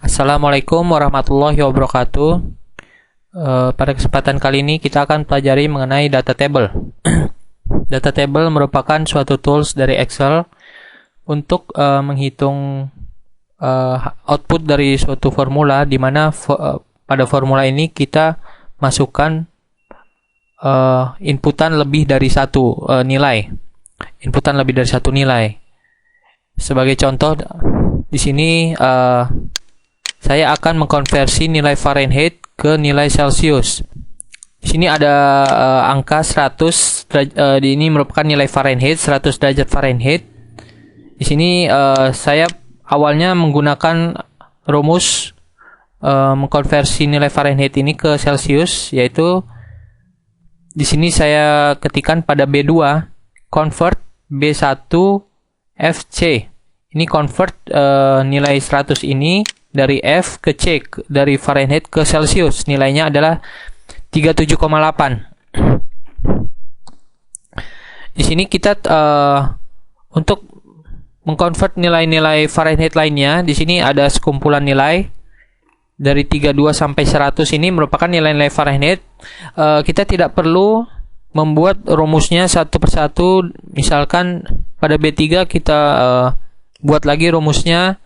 Assalamualaikum warahmatullahi wabarakatuh. Pada kesempatan kali ini kita akan pelajari mengenai data table. Data table merupakan suatu tools dari Excel untuk menghitung output dari suatu formula, di mana pada formula ini kita masukkan inputan lebih dari satu nilai. Inputan lebih dari satu nilai. Sebagai contoh, di sini saya akan mengkonversi nilai Fahrenheit ke nilai Celsius. Di sini ada angka 100, ini merupakan nilai Fahrenheit, 100 derajat Fahrenheit. Di sini saya awalnya menggunakan rumus mengkonversi nilai Fahrenheit ini ke Celsius, yaitu di sini saya ketikkan pada B2 convert B1 FC. Ini convert nilai 100 ini dari F ke C, dari Fahrenheit ke Celsius. Nilainya adalah 37,8. Di sini kita untuk mengkonvert nilai-nilai Fahrenheit lainnya, di sini ada sekumpulan nilai dari 32 sampai 100. Ini merupakan nilai-nilai Fahrenheit. Kita tidak perlu membuat rumusnya satu persatu. Misalkan pada B3 kita buat lagi rumusnya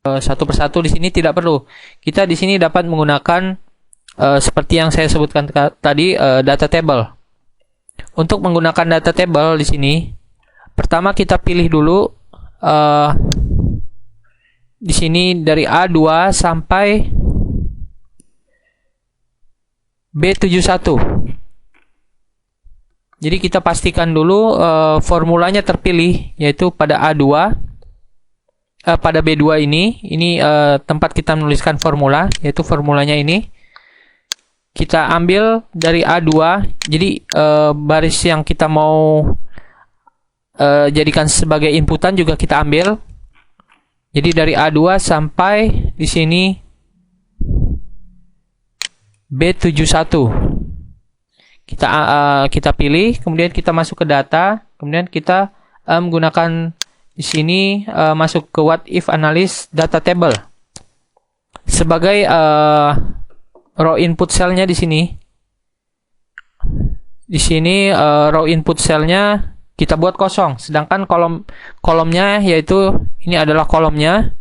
satu persatu. Di sini tidak perlu. Kita di sini dapat menggunakan seperti yang saya sebutkan tadi, data table. Untuk menggunakan data table di sini, pertama kita pilih dulu di sini dari A2 sampai B71. Jadi kita pastikan dulu formulanya terpilih, yaitu pada A2. Pada B2 ini tempat kita menuliskan formula, yaitu formulanya ini. Kita ambil dari A2, jadi baris yang kita mau jadikan sebagai inputan juga kita ambil. Jadi dari A2 sampai di sini B71. Kita pilih, kemudian kita masuk ke data, kemudian kita menggunakan di sini masuk ke what if analysis data table sebagai row input cellnya di sini. Di sini row input cellnya kita buat kosong, sedangkan kolomnya, yaitu ini adalah kolomnya,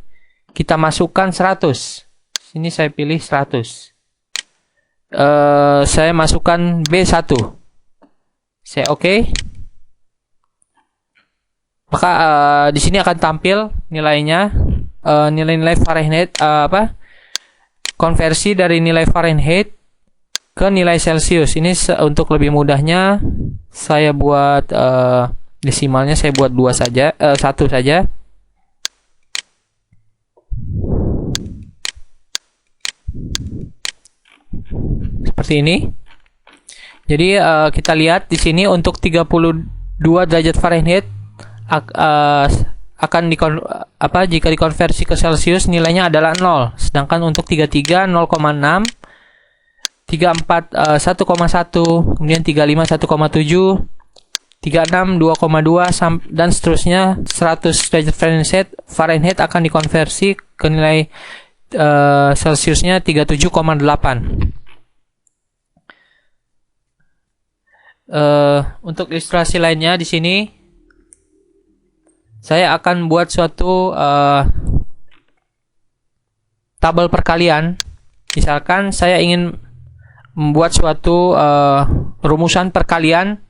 kita masukkan 100. Sini saya pilih 100. Saya masukkan B1. Saya oke. Maka di sini akan tampil nilainya, nilai-nilai Fahrenheit, konversi dari nilai Fahrenheit ke nilai Celsius. Ini untuk lebih mudahnya saya buat desimalnya, saya buat 2 saja, 1 saja. Seperti ini. Jadi kita lihat di sini untuk 32 derajat Fahrenheit akan jika dikonversi ke Celsius nilainya adalah 0. Sedangkan untuk 33 0,6, 34 1,1, kemudian 35 1,7, 36 2,2 dan seterusnya. 100 derajat Fahrenheit akan dikonversi ke nilai Celsiusnya 37,8. Untuk ilustrasi lainnya di sini saya akan buat suatu tabel perkalian. Misalkan saya ingin membuat suatu rumusan perkalian.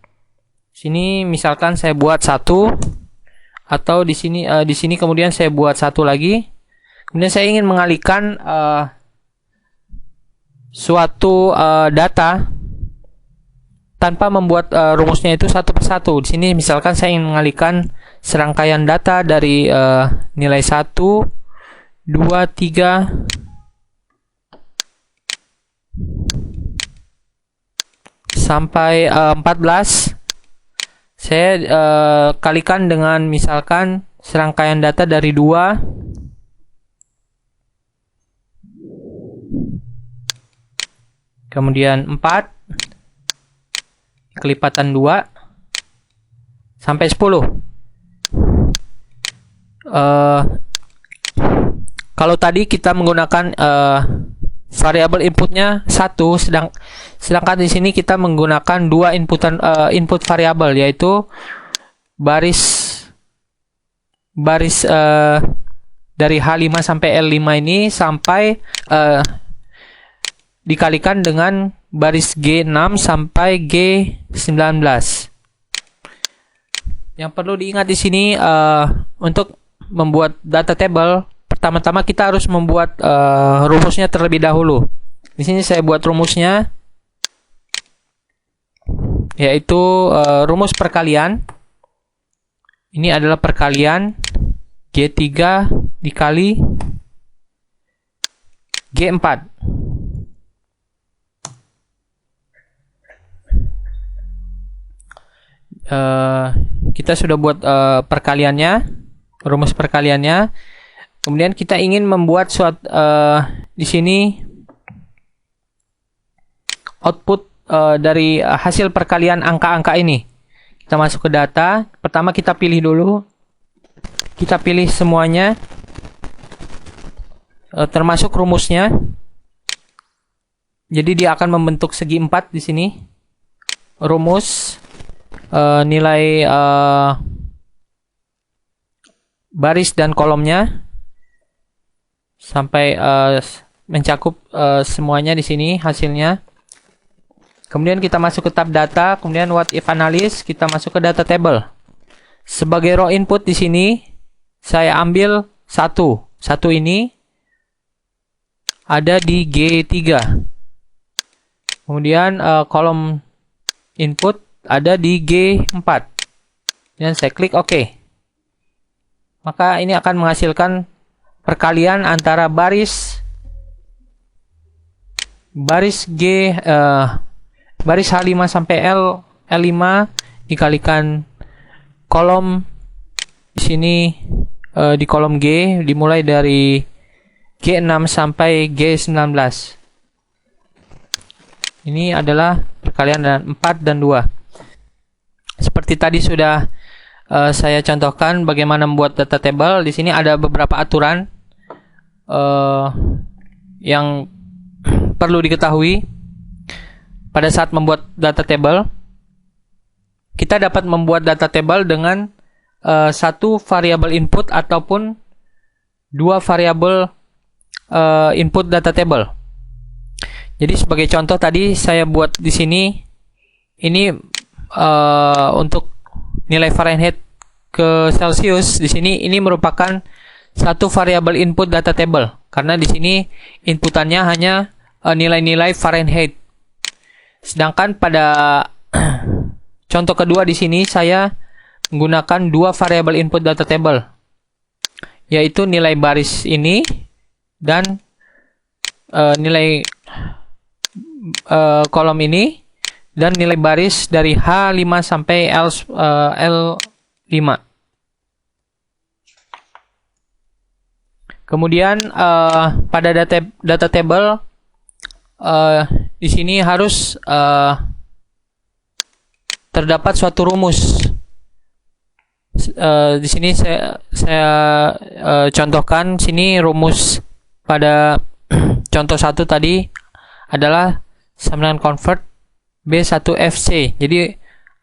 Sini misalkan saya buat 1, atau di sini kemudian saya buat 1 lagi. Kemudian saya ingin mengalihkan suatu data tanpa membuat rumusnya itu satu persatu. Di sini misalkan saya ingin mengalihkan serangkaian data dari nilai 1, 2, 3 sampai 14. Saya kalikan dengan misalkan serangkaian data dari 2, kemudian 4, kelipatan 2 sampai 10. Kalau tadi kita menggunakan variabel inputnya satu, sedangkan di sini kita menggunakan dua input variabel, yaitu baris dari H5 sampai L5 ini sampai dikalikan dengan baris G6 sampai G19. Yang perlu diingat di sini untuk membuat data table, pertama-tama kita harus membuat rumusnya terlebih dahulu. Di sini saya buat rumusnya, yaitu rumus perkalian. Ini adalah perkalian G3 dikali G4. Kita sudah buat perkaliannya, rumus perkaliannya. Kemudian kita ingin membuat di sini output dari hasil perkalian angka-angka ini. Kita masuk ke data. Pertama kita pilih dulu. Kita pilih semuanya, termasuk rumusnya. Jadi dia akan membentuk segi 4 di sini. Rumus nilai baris dan kolomnya sampai mencakup semuanya di sini hasilnya. Kemudian kita masuk ke tab data, kemudian what if analysis, kita masuk ke data table. Sebagai raw input di sini saya ambil satu ini ada di G3. Kemudian kolom input ada di G4. Dan saya klik OK. Maka ini akan menghasilkan perkalian antara baris H5 sampai L5 dikalikan kolom di sini di kolom G dimulai dari G6 sampai G19. Ini adalah perkalian 4 dan 2. Seperti tadi sudah saya contohkan bagaimana membuat data table. Di sini ada beberapa aturan yang perlu diketahui pada saat membuat data table. Kita dapat membuat data table dengan satu variabel input ataupun dua variabel input data table. Jadi sebagai contoh tadi saya buat di sini ini untuk nilai Fahrenheit ke Celsius. Di sini ini merupakan satu variabel input data table karena di sini inputannya hanya nilai-nilai Fahrenheit. Sedangkan pada contoh kedua di sini saya menggunakan dua variabel input data table, yaitu nilai baris ini dan nilai kolom ini, dan nilai baris dari H5 sampai L5. Kemudian pada data table di sini harus terdapat suatu rumus. Di sini saya contohkan sini rumus pada contoh 1 tadi adalah samaran convert B1FC. Jadi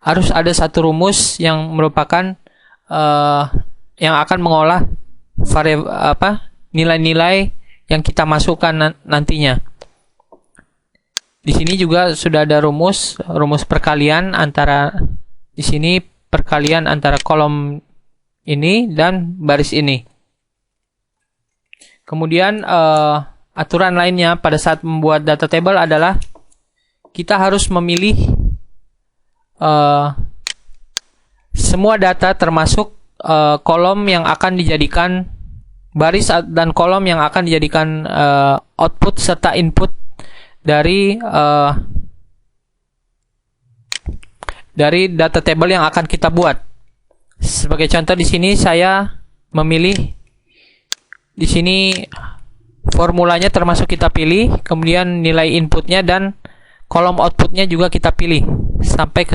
harus ada satu rumus yang merupakan yang akan mengolah nilai-nilai yang kita masukkan nantinya. Di sini juga sudah ada rumus perkalian antara di sini perkalian antara kolom ini dan baris ini. Kemudian aturan lainnya pada saat membuat data table adalah kita harus memilih semua data termasuk kolom yang akan dijadikan baris dan kolom yang akan dijadikan output serta input dari data table yang akan kita buat. Sebagai contoh di sini saya memilih di sini formulanya termasuk kita pilih, kemudian nilai inputnya dan kolom outputnya juga kita pilih sampai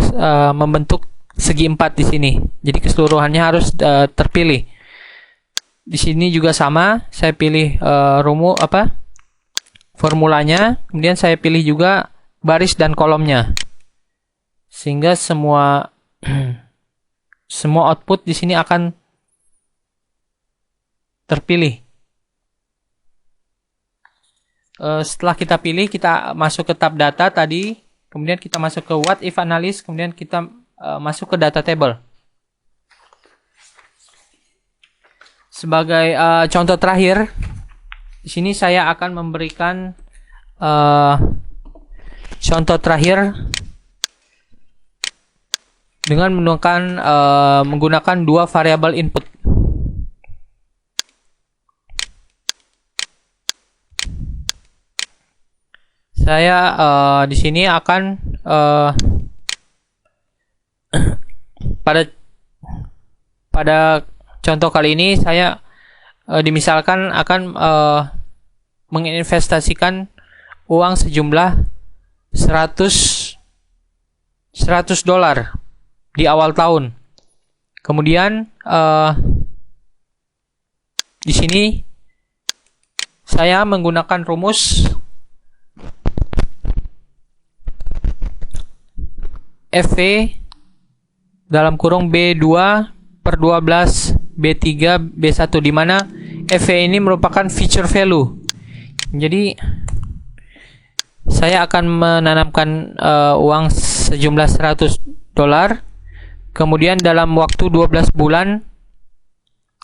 membentuk segi 4 di sini. Jadi keseluruhannya harus terpilih. Di sini juga sama, saya pilih formulanya, kemudian saya pilih juga baris dan kolomnya, sehingga semua semua output di sini akan terpilih. Setelah kita pilih, kita masuk ke tab data tadi, kemudian kita masuk ke what if analysis, kemudian kita masuk ke data table. Sebagai contoh terakhir, di sini saya akan memberikan contoh terakhir dengan menggunakan dua variabel input. Saya di sini akan pada contoh kali ini saya dimisalkan akan menginvestasikan uang sejumlah $100 di awal tahun. Kemudian di sini saya menggunakan rumus FV dalam kurung B2/12 B3 B1, di mana FV ini merupakan future value. Jadi saya akan menanamkan uang sejumlah $100. Kemudian dalam waktu 12 bulan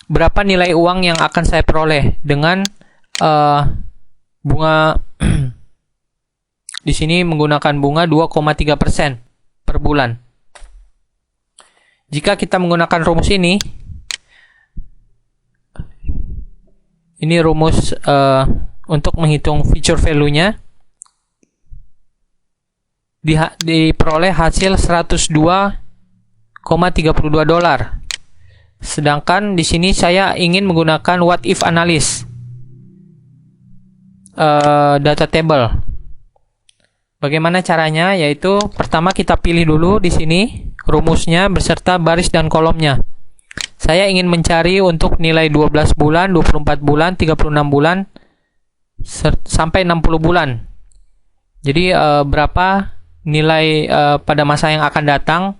berapa nilai uang yang akan saya peroleh dengan bunga di sini menggunakan bunga 2,3% per bulan. Jika kita menggunakan rumus ini rumus untuk menghitung future value-nya, diperoleh hasil $102,32. Sedangkan di sini saya ingin menggunakan what if analysis data table. Bagaimana caranya? Yaitu pertama kita pilih dulu di sini rumusnya beserta baris dan kolomnya. Saya ingin mencari untuk nilai 12 bulan, 24 bulan, 36 bulan sampai 60 bulan. Jadi berapa nilai pada masa yang akan datang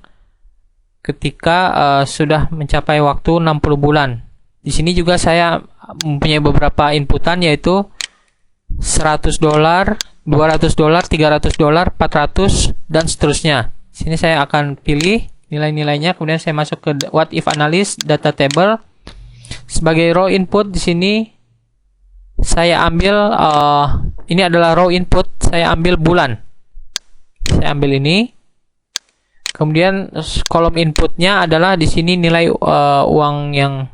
ketika sudah mencapai waktu 60 bulan. Di sini juga saya mempunyai beberapa inputan, yaitu $100, $200, $300, $400, dan seterusnya. Sini saya akan pilih nilai-nilainya, kemudian saya masuk ke what if analysis data table. Sebagai raw input di sini saya ambil ini adalah raw input, saya ambil bulan. Saya ambil ini. Kemudian kolom inputnya adalah di sini nilai uang yang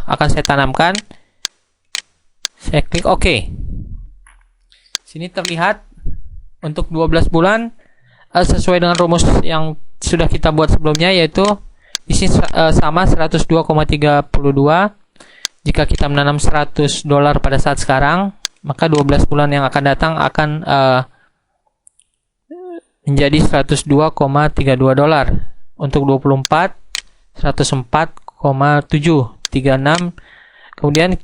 akan saya tanamkan. Saya klik OK. Sini terlihat untuk 12 bulan sesuai dengan rumus yang sudah kita buat sebelumnya, yaitu di sini sama 102,32. Jika kita menanam $100 pada saat sekarang, maka 12 bulan yang akan datang akan menjadi $102,32. Untuk 24 104,736. Kemudian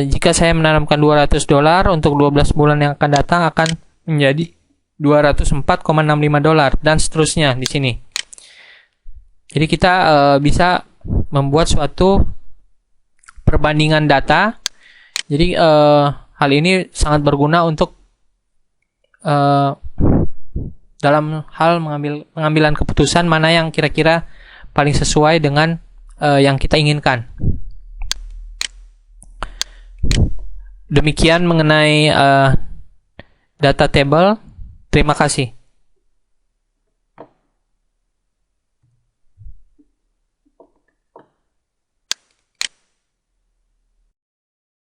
jika saya menanamkan $200 untuk 12 bulan yang akan datang akan menjadi $204,65 dan seterusnya di sini. Jadi kita bisa membuat suatu perbandingan data. Jadi hal ini sangat berguna untuk dalam hal pengambilan keputusan mana yang kira-kira paling sesuai dengan yang kita inginkan. Demikian mengenai data table. Terima kasih.